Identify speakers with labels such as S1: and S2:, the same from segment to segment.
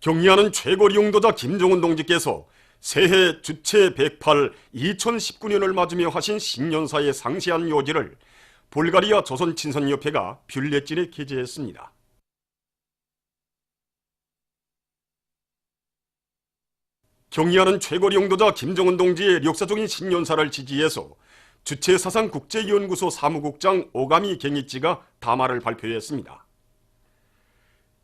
S1: 경의하는 최고리 용도자 김정은 동지께서 새해 주체 108 2019년을 맞으며 하신 신년사의 상세한 요지를 불가리아 조선친선협회가 뷰레틴에 게재했습니다. 경의하는 최고리 용도자 김정은 동지의 역사적인 신년사를 지지해서 주체사상국제연구소 사무국장 오가미 갱이치가 담화를 발표했습니다.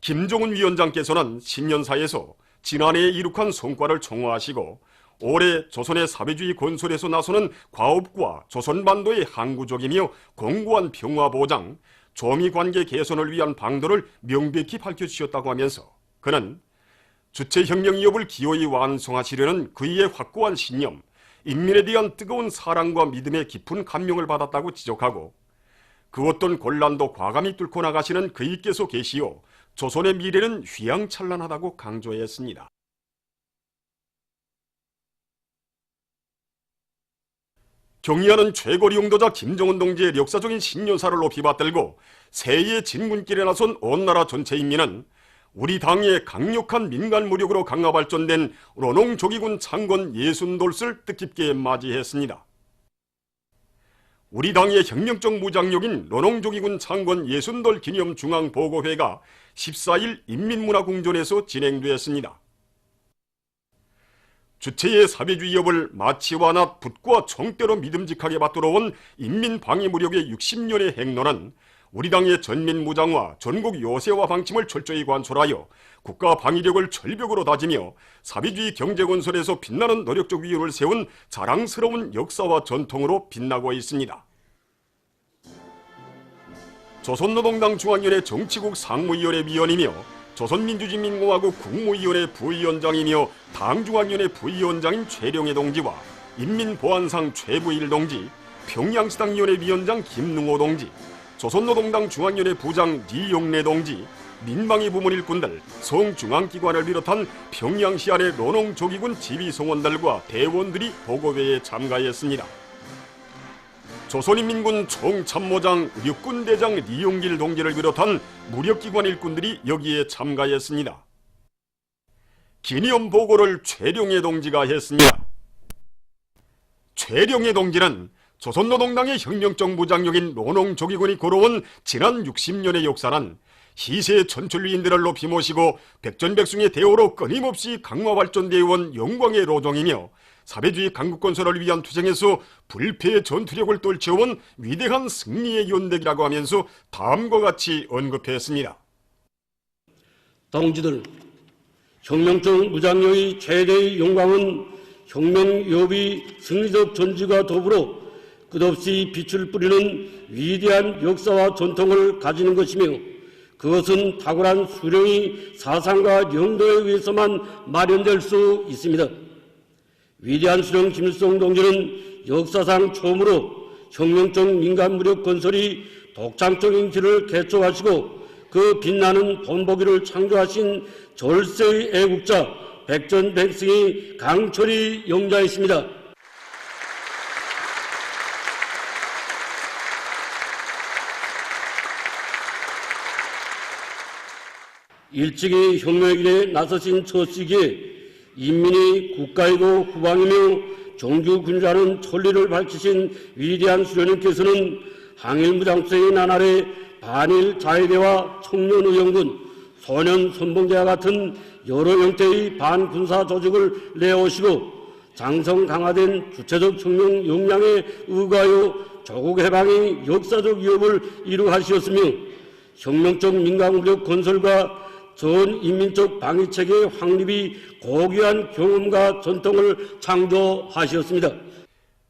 S1: 김정은 위원장께서는 신년사에서 지난해에 이룩한 성과를 총화하시고 올해 조선의 사회주의 건설에서 나서는 과업과 조선반도의 항구적이며 공고한 평화보장, 조미관계 개선을 위한 방도를 명백히 밝혀주셨다고 하면서 그는 주체혁명 위협을 기어이 완성하시려는 그의 확고한 신념, 인민에 대한 뜨거운 사랑과 믿음의 깊은 감명을 받았다고 지적하고 그 어떤 곤란도 과감히 뚫고 나가시는 그이께서 계시오 조선의 미래는 휘황찬란하다고 강조했습니다. 경의하는 최고리 용도자 김정은 동지의 역사적인 신년사를 높이 받들고 새해의 진군길에 나선 온 나라 전체 인민은 우리 당의 강력한 민간 무력으로 강화 발전된 론홍조기군 창건 예순돌을 뜻깊게 맞이했습니다. 우리 당의 혁명적 무장력인 론홍조기군 창건 예순돌 기념 중앙보고회가 14일 인민문화궁전에서 진행되었습니다. 주체의 사회주의 위협을 마치와 낫 붓과 총대로 믿음직하게 받들어온 인민방위무력의 60년의 행로는 우리 당의 전민무장과 전국 요새화 방침을 철저히 관철하여 국가 방위력을 철벽으로 다지며 사회주의 경제건설에서 빛나는 노력적 위원을 세운 자랑스러운 역사와 전통으로 빛나고 있습니다. 조선노동당 중앙위원회 정치국 상무위원회 위원이며 조선민주주의민공화국 국무위원회 부위원장이며 당중앙위원회 부위원장인 최룡해 동지와 인민보안상 최부일 동지, 평양시당위원회 위원장 김능호 동지, 조선노동당 중앙위원회 부장 리용래 동지, 민방위 부문 일꾼들, 성중앙기관을 비롯한 평양시 안의 론홍조기군 지휘성원들과 대원들이 보고회에 참가했습니다. 조선인민군 총참모장 육군대장 리용길 동지를 비롯한 무력기관 일꾼들이 여기에 참가했습니다. 기념 보고를 최룡해 동지가 했습니다. 최룡해 동지는 조선노동당의 혁명적 무장력인 론홍조기군이 걸어온 지난 60년의 역사는 희세 천출위인들을 높이 모시고 백전백승의 대오로 끊임없이 강화 발전되어 온 영광의 로종이며 사회주의 강국건설을 위한 투쟁에서 불패의 전투력을 떨쳐온 위대한 승리의 연대기라고 하면서 다음과 같이 언급했습니다.
S2: 동지들, 혁명적 무장력의 최대의 영광은 혁명위협의 승리적 전지가 더불어 끝없이 빛을 뿌리는 위대한 역사와 전통을 가지는 것이며 그것은 탁월한 수령의 사상과 영도에 의해서만 마련될 수 있습니다. 위대한 수령 김일성 동지는 역사상 처음으로 혁명적 민간무력 건설이 독창적인 길을 개척하시고 그 빛나는 본보기를 창조하신 절세의 애국자 백전백승의 강철이 영자이십니다. 일찍이 혁명의 길에 나서신 첫 시기에 인민이 국가이고 후방이며 정규군주하는 천리를 밝히신 위대한 수령님께서는 항일무장수의 나날에 반일 자위대와 청년의용군, 소년선봉대와 같은 여러 형태의 반군사 조직을 내오시고 장성 강화된 주체적 혁명 역량에 의거하여 조국 해방의 역사적 위협을 이루하시었으며 혁명적 민간무력 건설과 전 인민적 방위체계의 확립이 고귀한 경험과 전통을 창조하셨습니다.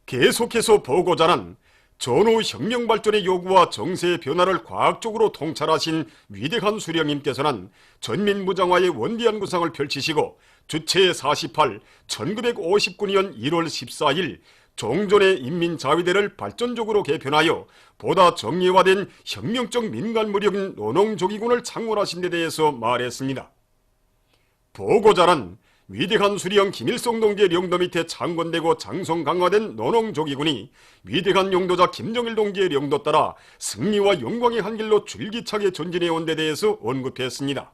S1: 계속해서 보고자는 전후 혁명 발전의 요구와 정세의 변화를 과학적으로 통찰하신 위대한 수령님께서는 전민무장화의 원대한 구상을 펼치시고 주체 48, 1959년 1월 14일 종전의 인민자위대를 발전적으로 개편하여 보다 정예화된 혁명적 민간무력인 론홍조기군을 창건하신 데 대해서 말했습니다. 보고자는 위대한 수령 김일성 동지의 영도 밑에 창건되고 장성 강화된 론홍조기군이 위대한 용도자 김정일 동지의 영도 따라 승리와 영광의 한 길로 줄기차게 전진해 온 데 대해서 언급했습니다.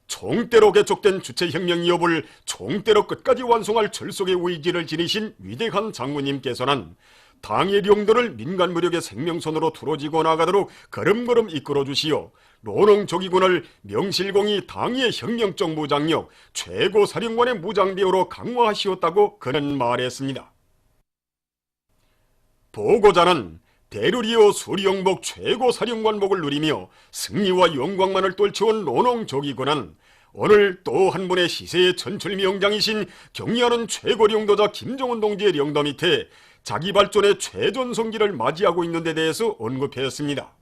S1: 총대로 개척된 주체혁명 기업을 총대로 끝까지 완성할 철석의 의지를 지니신 위대한 장군님께서는 당의 령도를 민간 무력의 생명선으로 두러지고 나가도록 걸음걸음 이끌어주시어 노농조기군을 명실공히 당의 혁명적 무장력 최고 사령관의 무장대우로 강화하시었다고 그는 말했습니다. 보고자는 대류리오 수리영복 최고 사령관복을 누리며 승리와 영광만을 떨쳐온 노농조기군은 오늘 또 한 분의 시세의 천출명장이신 경리하는 최고 령도자 김정은 동지의 령도 밑에 자기 발전의 최전성기를 맞이하고 있는 데 대해서 언급했습니다.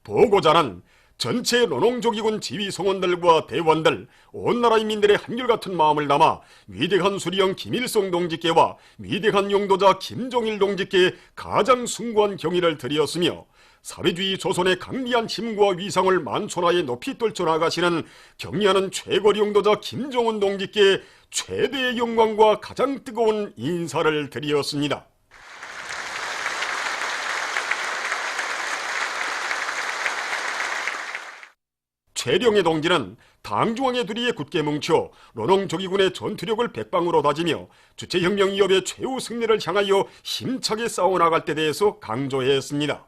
S1: 보고자는 전체 노농조기군 지휘성원들과 대원들, 온 나라 인민들의 한결같은 마음을 담아 위대한 수리형 김일성 동지께와 위대한 용도자 김종일 동지께 가장 숭고한 경의를 드리었으며 사회주의 조선의 강리한 힘과 위상을 만천하에 높이 떨쳐나가시는 경리하는 최고 용도자 김정은 동지께 최대의 영광과 가장 뜨거운 인사를 드리었습니다. 최령의 동지는 당중앙의 두리에 굳게 뭉쳐 노농조기군의 전투력을 백방으로 다지며 주체혁명 기업의 최후 승리를 향하여 힘차게 싸워나갈 때 대해서 강조했습니다.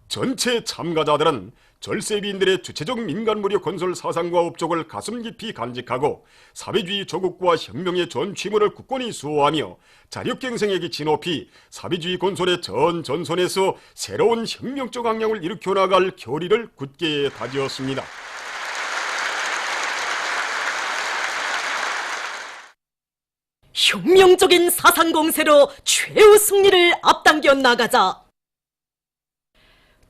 S1: 전체 참가자들은 절세비인들의 주체적 민간무력 건설 사상과 업적을 가슴 깊이 간직하고 사회주의 조국과 혁명의 전취물을 굳건히 수호하며 자력갱생에 기치 높이 사회주의 건설의 전 전선에서 새로운 혁명적 방향을 일으켜 나갈 결의를 굳게 다지었습니다.
S3: 혁명적인 사상 공세로 최후 승리를 앞당겨 나가자.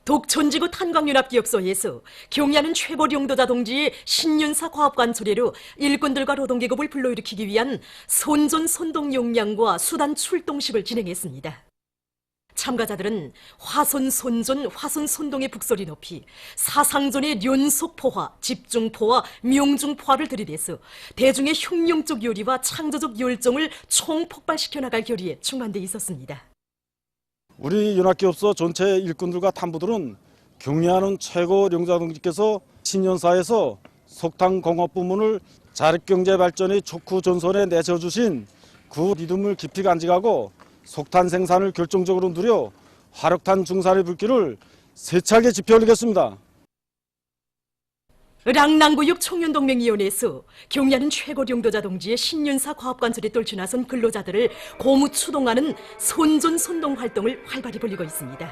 S3: 독촌지구 탄광윤합기업소에서 경리하는 최고 용도자 동지의 신윤사 과업관 초례로 일꾼들과 노동계급을 불러일으키기 위한 손존손동 용량과 수단 출동식을 진행했습니다. 참가자들은 화손손존, 화손손동의 북소리 높이 사상존의 연속포화, 집중포화, 명중포화를 들이대서 대중의 혁명적 요리와 창조적 열정을 총폭발시켜 나갈 결의에 충만돼 있었습니다.
S4: 우리 윤합기업소 전체 일꾼들과 탐부들은 경리하는 최고 용도자 동지께서 신년사에서 석탄공업 부문을 자력경제 발전의 촉구 전선에 내세워주신 그 믿음을 깊이 간직하고 석탄 생산을 결정적으로 누려 화력탄 중산의 불길을 세차게 지펴올리겠습니다.
S3: 랑랑구육 청년동맹위원회에서 경리하는 최고 용도자 동지의 신윤사 과업관설에 떨쳐 나선 근로자들을 고무 추동하는 손존손동 활동을 활발히 벌이고 있습니다.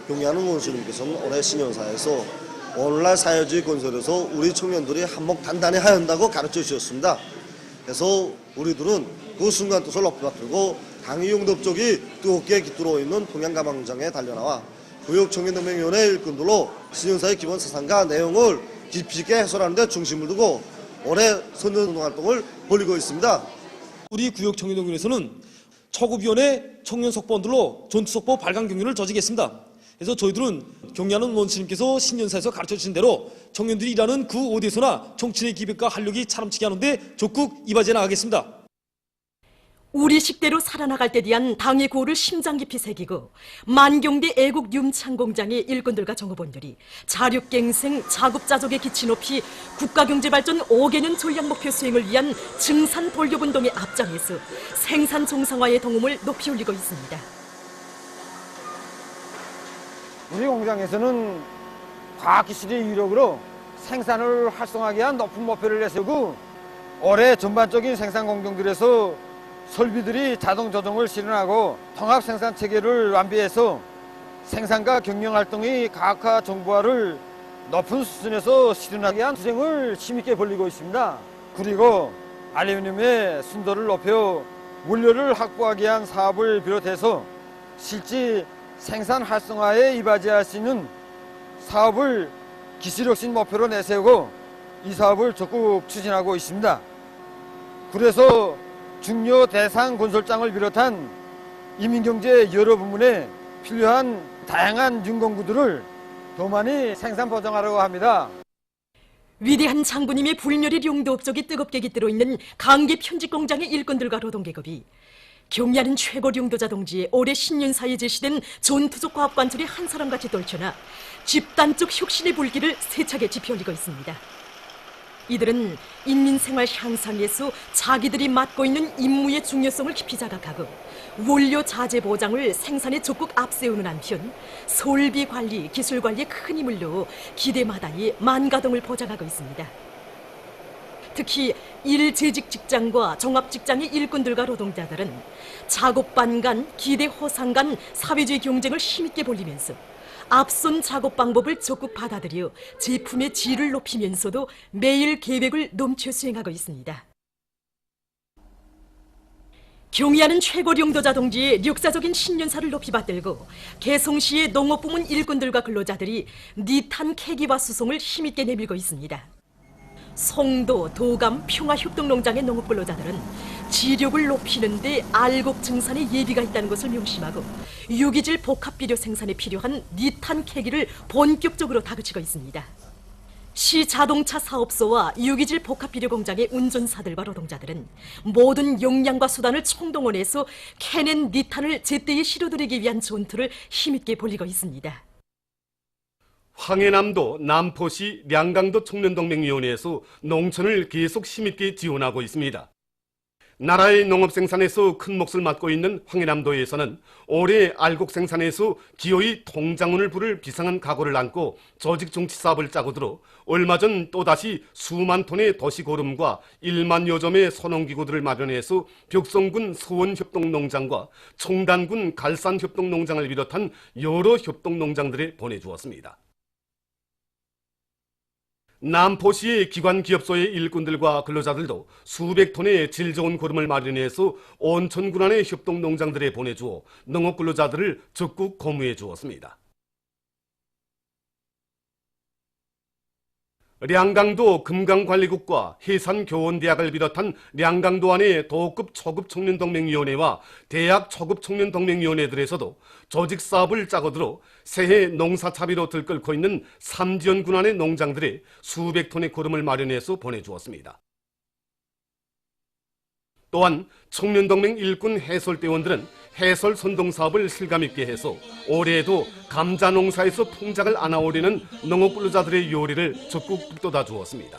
S5: 경리하는 원수님께서는 올해 신년사에서 오늘날 사회주의 건설에서 우리 청년들이 한몫 단단히 해야 한다고 가르쳐 주셨습니다. 그래서 우리들은 그 순간 뜻을 높이 받들고 당의 용도업적이 뜨겁게 깃들어 있는 동양가망장에 달려나와 구역청년동맹위원회 일꾼들로 신년사의 기본 사상과 내용을 깊이 있게 해설하는 데 중심을 두고 올해 선전운동 활동을 벌이고 있습니다.
S6: 우리 구역청년동맹위원회에서는 초급위원회 청년 속보원들로 전투속보 발간 경륜을 조직했습니다. 그래서 저희들은 경리하는 원수님께서 신년사에서 가르쳐주신 대로 청년들이 일하는 그 어디에서나 정치의 기백과 활력이 차넘치게 하는데 적극 임하지 나가겠습니다.
S3: 우리 식대로 살아나갈 때 대한 당의 구호를 심장 깊이 새기고 만경대 애국 융창공장의 일꾼들과 정업원들이 자력갱생, 자급자족의 기치 높이 국가경제발전 5개년 전략목표 수행을 위한 증산 돌격운동의 앞장에서 생산 정상화의 동음을 높이 올리고 있습니다.
S7: 우리 공장에서는 과학기술의 유력으로 생산을 활성화하기 위한 높은 목표를 내세우고 올해 전반적인 생산 공정들에서 설비들이 자동 조정을 실현하고 통합 생산 체계를 완비해서 생산과 경영 활동의 가학화 정보화를 높은 수준에서 실현하기 위한 투쟁을 힘있게 벌이고 있습니다. 그리고 알루미늄의 순도를 높여 원료를 확보하기 위한 사업을 비롯해서 실제 생산 활성화에 이바지할 수 있는 사업을 기술혁신 목표로 내세우고 이 사업을 적극 추진하고 있습니다. 그래서 중요 대상 건설장을 비롯한 이민경제 여러 부문에 필요한 다양한 윤공구들을 더 많이 생산 보장하려고 합니다.
S3: 위대한 장군님의 불멸의 용도업적이 뜨겁게 깃들어 있는 강계 편집공장의 일꾼들과 노동계급이 경야는 최고 령도자 동지의 올해 신년사에 제시된 전투적 과업관철이 한 사람같이 떨쳐나 집단적 혁신의 불길을 세차게 지펴올리고 있습니다. 이들은 인민생활 향상에서 자기들이 맡고 있는 임무의 중요성을 깊이 자각하고 원료 자재 보장을 생산에 적극 앞세우는 한편 설비 관리, 기술 관리에 큰 힘을 넣어 기대마다의 만가동을 보장하고 있습니다. 특히 일재직 직장과 종합 직장의 일꾼들과 노동자들은 작업반 간, 기대 호상 간 사회주의 경쟁을 힘있게 벌이면서 앞선 작업 방법을 적극 받아들여 제품의 질을 높이면서도 매일 계획을 넘쳐 수행하고 있습니다. 경야는 최고 령도자 동지의 역사적인 신년사를 높이 받들고 개성시의 농업부문 일꾼들과 근로자들이 니탄 캐기와 수송을 힘있게 내밀고 있습니다. 송도, 도감, 평화협동농장의 농업근로자들은 지력을 높이는 데 알곡 증산에 예비가 있다는 것을 명심하고 유기질 복합비료 생산에 필요한 니탄 캐기를 본격적으로 다그치고 있습니다. 시 자동차 사업소와 유기질 복합비료 공장의 운전사들과 노동자들은 모든 역량과 수단을 총동원해서 캐낸 니탄을 제때에 실어드리기 위한 전투를 힘있게 벌이고 있습니다.
S8: 황해남도 남포시 량강도 청년동맹위원회에서 농촌을 계속 힘있게 지원하고 있습니다. 나라의 농업 생산에서 큰 몫을 맡고 있는 황해남도에서는 올해 알곡 생산에서 기어이 통장운을 부를 비상한 각오를 안고 조직 정치 사업을 짜고 들어 얼마 전 또다시 수만 톤의 도시고름과 1만여 점의 선홍기구들을 마련해서 벽성군 서원협동농장과 청단군 갈산협동농장을 비롯한 여러 협동농장들에 보내주었습니다. 남포시의 기관기업소의 일꾼들과 근로자들도 수백 톤의 질 좋은 고름을 마련해서 온천군 안의 협동농장들에 보내주어 농업근로자들을 적극 고무해 주었습니다. 량강도 금강관리국과 해산교원대학을 비롯한 량강도 안의 도급 초급 청년동맹위원회와 대학 초급 청년동맹위원회들에서도 조직사업을 짜고 들어 새해 농사차비로 들끓고 있는 삼지연군 안의 농장들에 수백 톤의 고름을 마련해서 보내주었습니다. 또한 청년동맹 일꾼 해설대원들은 해설 선동사업을 실감있게 해서 올해에도 감자 농사에서 풍작을 안아오려는 농업근로자들의 요리를 적극 북돋아 주었습니다.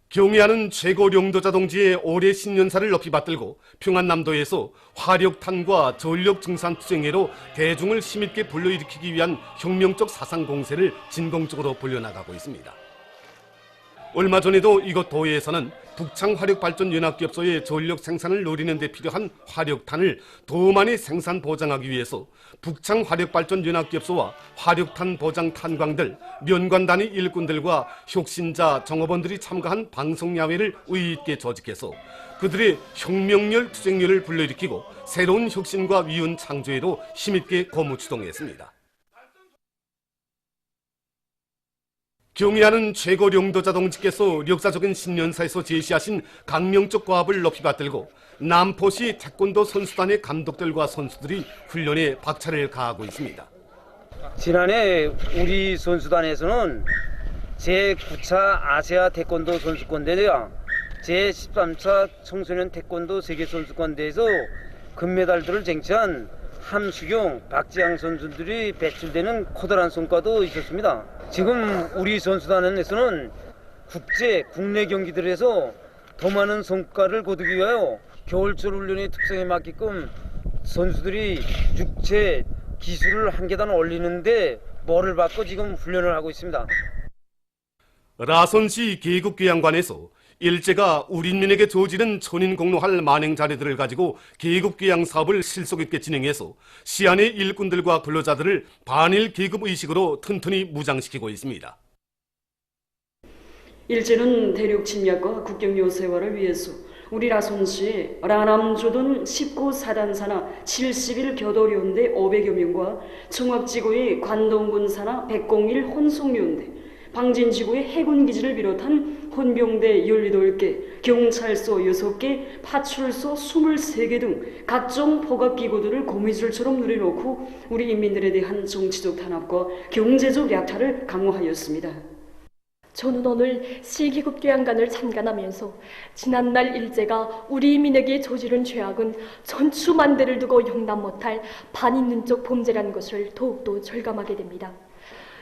S8: 경의하는 최고 령도자 동지의 올해 신년사를 높이 받들고 평안남도에서 화력탄과 전력 증산 투쟁회로 대중을 힘있게 불러일으키기 위한 혁명적 사상 공세를 진공적으로 벌려나가고 있습니다. 얼마 전에도 이곳 도에서는 북창화력발전연합기업소의 전력 생산을 노리는 데 필요한 화력탄을 더 많이 생산 보장하기 위해서 북창화력발전연합기업소와 화력탄 보장 탄광들, 연관단위 일꾼들과 혁신자, 정업원들이 참가한 방송야회를 의의 있게 조직해서 그들의 혁명열, 투쟁열을 불러일으키고 새로운 혁신과 위훈 창조에도 힘있게 고무추동했습니다. 경의하는 최고 령도자 동지께서 역사적인 신년사에서 제시하신 강명적 과업을 높이 받들고 남포시 태권도 선수단의 감독들과 선수들이 훈련에 박차를 가하고 있습니다.
S9: 지난해 우리 선수단에서는 제9차 아시아 태권도 선수권대회와 제13차 청소년 태권도 세계선수권대회에서 금메달들을 쟁취한 함수경, 박지양 선수들이 배출되는 커다란 성과도 있었습니다. 지금 우리 선수단에서는 국내 경기들에서 더 많은 성과를 거두기 위하여 겨울철 훈련의 특성에 맞게끔 선수들이 육체 기술을 한 계단 올리는데 뭐를 받고 지금 훈련을 하고 있습니다.
S8: 라선시 계급귀양관에서 일제가 우리 인민에게 저지른 천인공노할 만행 자료들을 가지고 계급귀양 사업을 실속 있게 진행해서 시안의 일꾼들과 근로자들을 반일 계급의식으로 튼튼히 무장시키고 있습니다.
S10: 일제는 대륙 침략과 국경 요새화를 위해서 우리 라손시에 라남조던 19사단사나 70일 교도료원대 500여 명과 청학지구의 관동군사나 101 혼속료원대 방진지구의 해군기지를 비롯한 헌병대 18개, 경찰서 6개, 파출소 23개 등 각종 포갑기구들을 고무줄처럼 누려놓고 우리 인민들에 대한 정치적 탄압과 경제적 약탈을 강화하였습니다.
S11: 저는 오늘 시기급 교양관을 참관하면서 지난날 일제가 우리 민에게 저지른 죄악은 전추만대를 두고 용납 못할 반인륜적 범죄라는 것을 더욱더 절감하게 됩니다.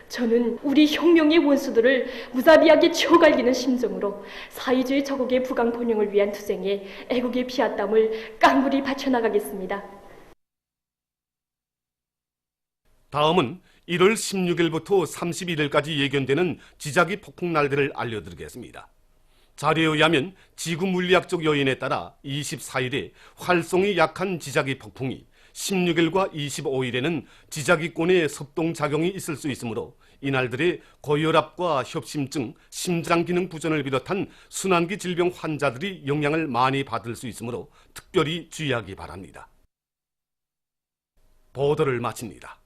S11: 저는 우리 혁명의 원수들을 무자비하게 쳐갈기는 심정으로 사회주의 저국의 부강번영을 위한 투쟁에 애국의 피와 땀을 깡굴이 바쳐나가겠습니다.
S8: 다음은 1월 16일부터 31일까지 예견되는 지자기 폭풍 날들을 알려드리겠습니다. 자료에 의하면 지구 물리학적 요인에 따라 24일에 활성이 약한 지자기 폭풍이 16일과 25일에는 지자기권의 섭동작용이 있을 수 있으므로 이날들의 고혈압과 협심증, 심장기능 부전을 비롯한 순환기 질병 환자들이 영향을 많이 받을 수 있으므로 특별히 주의하기 바랍니다. 보도를 마칩니다.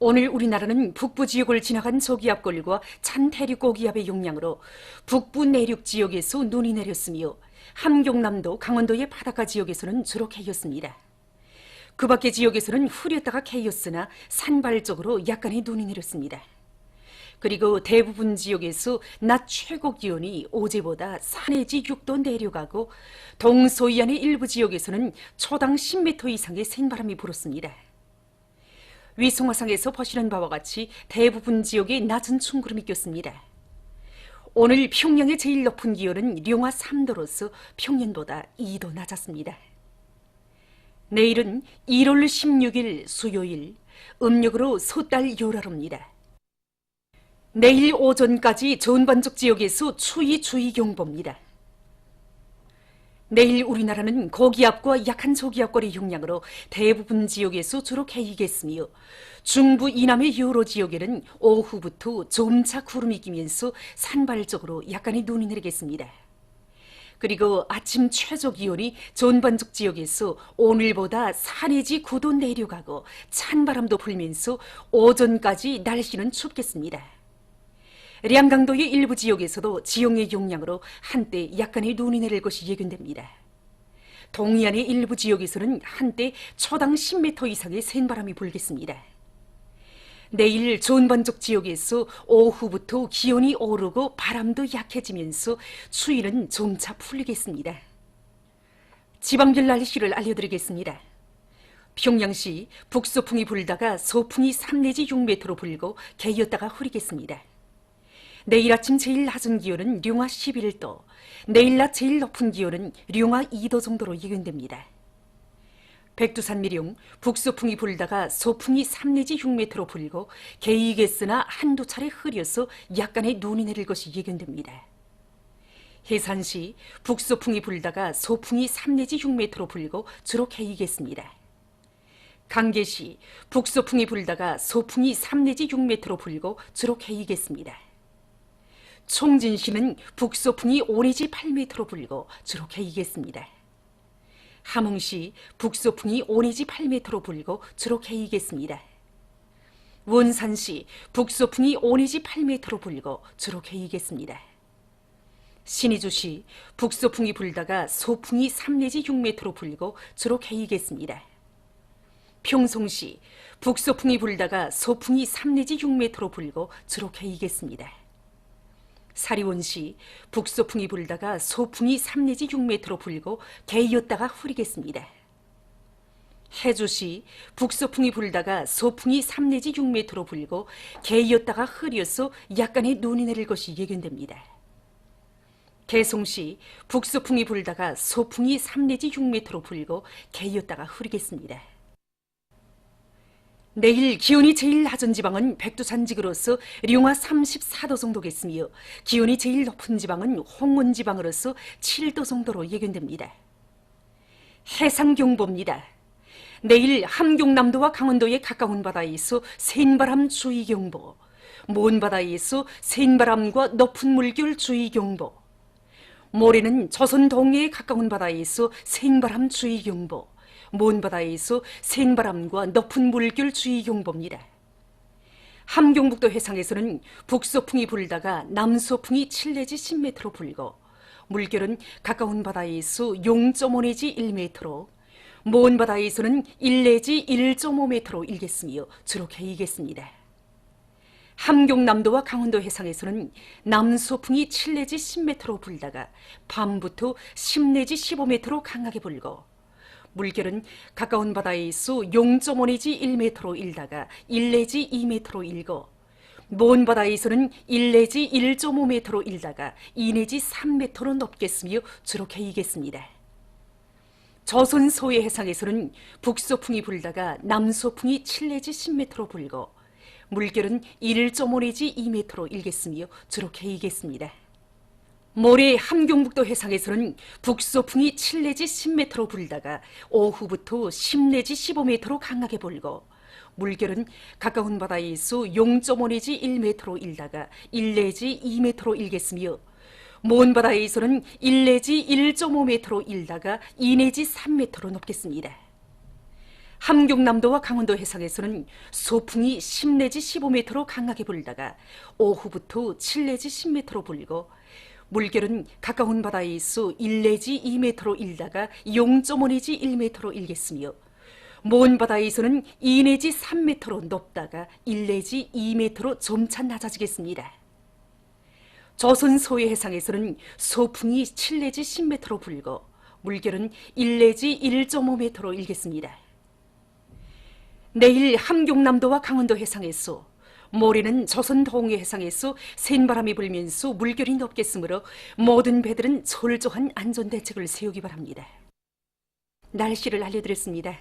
S12: 오늘 우리나라는 북부 지역을 지나간 저기압골과 찬 대륙 고기압의 영향으로 북부 내륙 지역에서 눈이 내렸으며 함경남도, 강원도의 바닷가 지역에서는 주로 개였습니다. 그 밖의 지역에서는 흐렸다가 개였으나 산발적으로 약간의 눈이 내렸습니다. 그리고 대부분 지역에서 낮 최고 기온이 어제보다 4 내지 6도 내려가고 동서해안의 일부 지역에서는 초당 10m 이상의 센바람이 불었습니다. 위성화상에서 보시는 바와 같이 대부분 지역에 낮은 충구름이 꼈습니다. 오늘 평양의 제일 높은 기온은 룡화 3도로서 평년보다 2도 낮았습니다. 내일은 1월 16일 수요일, 음력으로 소달 요랄입니다. 내일 오전까지 전반적 지역에서 추위 주의경보입니다. 내일 우리나라는 고기압과 약한 저기압골의 영향으로 대부분 지역에서 주로 개이겠으며 중부 이남의 여러 지역에는 오후부터 점차 구름이 끼면서 산발적으로 약간의 눈이 내리겠습니다. 그리고 아침 최저 기온이 전반적 지역에서 오늘보다 4 내지 9도 내려가고 찬바람도 불면서 오전까지 날씨는 춥겠습니다. 량강도의 일부 지역에서도 지형의 영향으로 한때 약간의 눈이 내릴 것이 예견됩니다. 동해안의 일부 지역에서는 한때 초당 10m 이상의 센바람이 불겠습니다. 내일 전반적 지역에서 오후부터 기온이 오르고 바람도 약해지면서 추위는 점차 풀리겠습니다. 지방별 날씨를 알려드리겠습니다. 평양시 북서풍이 불다가 서풍이 3 내지 6m로 불고 개였다가 흐리겠습니다. 내일 아침 제일 낮은 기온은 룡화 11도, 내일 낮 제일 높은 기온은 룡화 2도 정도로 예견됩니다. 백두산 미령 북서풍이 불다가 서풍이 3 내지 6m로 불고 개이겠으나 한두 차례 흐려서 약간의 눈이 내릴 것이 예견됩니다. 해산시 북서풍이 불다가 서풍이 3 내지 6m로 불고 주로 개이겠습니다. 강계시 북서풍이 불다가 서풍이 3 내지 6m로 불고 주로 개이겠습니다. 총진시는 북서풍이 5 내지 8m로 불고 주로 개이겠습니다. 함흥시 북서풍이 5 내지 8m로 불고 주로 개이겠습니다. 원산시 북서풍이 5 내지 8m로 불고 주로 개이겠습니다. 신의주시 북서풍이 불다가 서풍이 3 내지 6m로 불고 주로 개이겠습니다. 평송시 북서풍이 불다가 서풍이 3 내지 6m로 불고 주로 개이겠습니다. 사리원시 북서풍이 불다가 서풍이 3 내지 6m로 불고 개이었다가 흐리겠습니다. 해주시 북서풍이 불다가 서풍이 3 내지 6m로 불고 개이었다가 흐려서 약간의 눈이 내릴 것이 예견됩니다. 개송시 북서풍이 불다가 서풍이 3 내지 6m로 불고 개이었다가 흐리겠습니다. 내일 기온이 제일 낮은 지방은 백두산지구로서 룡화 34도 정도겠으며 기온이 제일 높은 지방은 홍원지방으로서 7도 정도로 예견됩니다. 해상경보입니다. 내일 함경남도와 강원도의 가까운 바다에서 센바람 주의경보, 먼 바다에서 센바람과 높은 물결 주의경보, 모레는 조선 동해에 가까운 바다에서 센바람 주의경보, 먼 바다에서 센바람과 높은 물결 주의경보입니다. 함경북도 해상에서는 북서풍이 불다가 남서풍이 7 내지 10m로 불고 물결은 가까운 바다에서 0.5 내지 1m로 먼 바다에서는 1 내지 1.5m로 일겠으며 주로 개이겠습니다. 함경남도와 강원도 해상에서는 남서풍이 7 내지 10m로 불다가 밤부터 10 내지 15m로 강하게 불고 물결은 가까운 바다에서 0.5 내지 1m로 일다가 1 내지 2m로 일고 먼 바다에서는 1 내지 1.5m로 일다가 2 내지 3m로 넘겠으며 주로 개이겠습니다. 조선 서해 해상에서는 북서풍이 불다가 남서풍이 7 내지 10m로 불고 물결은 1.5 내지 2m로 일겠으며 주로 개이겠습니다. 모레 함경북도 해상에서는 북서풍이 7 내지 10m로 불다가 오후부터 10 내지 15m로 강하게 불고 물결은 가까운 바다에서 0.5 내지 1m로 일다가 1 내지 2m로 일겠으며 먼 바다에서는 1 내지 1.5m로 일다가 2 내지 3m로 높겠습니다. 함경남도와 강원도 해상에서는 소풍이 10 내지 15m로 강하게 불다가 오후부터 7 내지 10m로 불고 물결은 가까운 바다에서 1 내지 2m로 일다가 0.5 내지 1m로 일겠으며 먼 바다에서는 2 내지 3m로 높다가 1 내지 2m로 점차 낮아지겠습니다. 조선 서해 해상에서는 소풍이 7 내지 10m로 불고 물결은 1 내지 1.5m로 일겠습니다. 내일 함경남도와 강원도 해상에서 모레는 조선 동해 해상에서 센바람이 불면서 물결이 높겠으므로 모든 배들은 철저한 안전대책을 세우기 바랍니다. 날씨를 알려드렸습니다.